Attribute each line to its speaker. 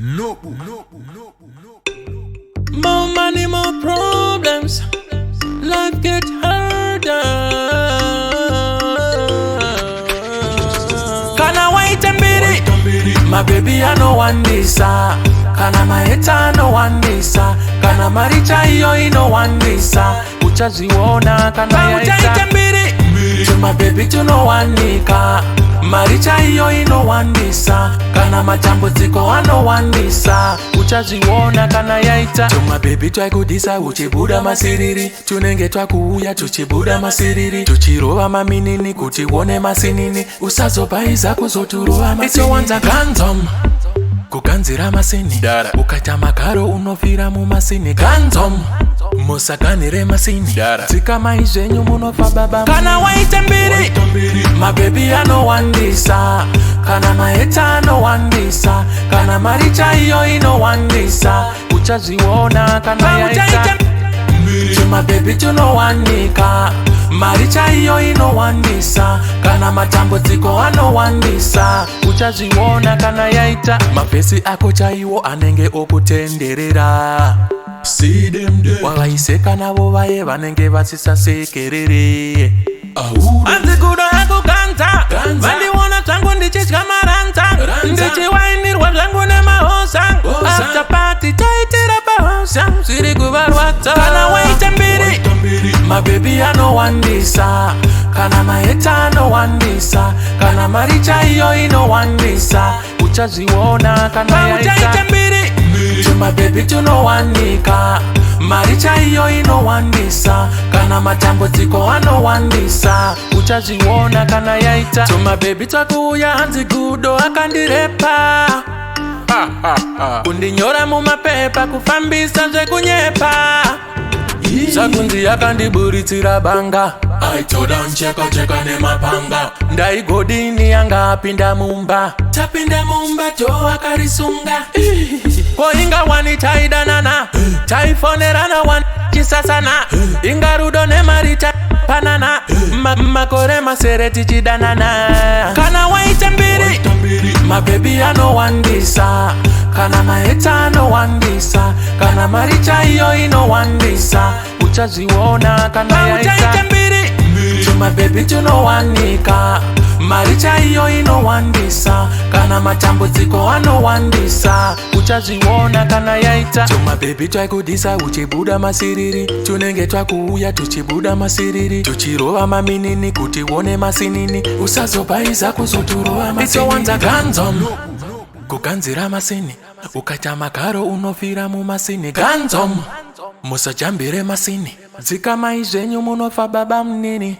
Speaker 1: More money, more problems. Life get harder. Kana wait and beat it. My baby, I know one this. Kana maeta no one this. Kana maricha iyo no one this. Uchaziona kana yaita. To my baby, to no one nika. Maricha iyo no one this. Kana majambo ziko ano one this. Uchaziona kana yaita. To my baby, try kudisa uchibuda masiriri. Tunenge twa kuuya tuchibuda masiriri. Tuchirowa maminini kutiwone masinini. Usazobaiza kuzoturowa masinini. It's your ones a gantom kukanzira masini ukata makaro unofira mu masini gantom musakanire masini zika maizenyu munofa baba kana waite mbiri my baby I know one this kana maeta no one this kana maricha iyo ino one this uchaziona kana yaita to my baby to no one nika maricha iyo ino one this kana matambo ziko ano one this uchaziona kana yaita mapesi ako chaiwo anenge okutenderera see them there walaiseka nabo baye banenge basisasekerere anzikudo ako kanta bandi wona tangu ndichika maranta ndichi wainirwa zangu ne mahosa after party taitira bahosa siri kubarwata kana wait and beat my baby I know one this kana maeta no one this kana maricha iyo ino one this uchaziona kana yaita to my baby to no one nika maricha iyo ino one this kana matambo ziko ano one this uchaziona kana yaita to my baby twakuya hanzi gudo akandirepa kundinyora mu mapepa kufambisa nje kunyepa sakunzi yakandiburitira banga aitoda ncheka ne mapanga ndaigodini yanga apinda mumba tapinda mumba to akarisunga koinga wani taidanana taifonerana wani chisasana ingarudo ne marita panana makore masereti chidanana kana waite mbiri my baby I know one this kana maeta no one this kana maricha iyo ino one this uchaziona kana yaita to my baby to no one nika maricha iyo ino one this kana matambo ziko ano one this uchaziona kana yaita to my baby try kudisa uchibuda masiriri tunenge twa kuuya tuchibuda masiriri tuchirowa maminini kutiwone masinini usazobaiza kuzoturowa masinini it's your ones a gantom kukanzira masini ukata makaro unofira mu masini gantom musajambire masini zika maizenyu munofa baba mnini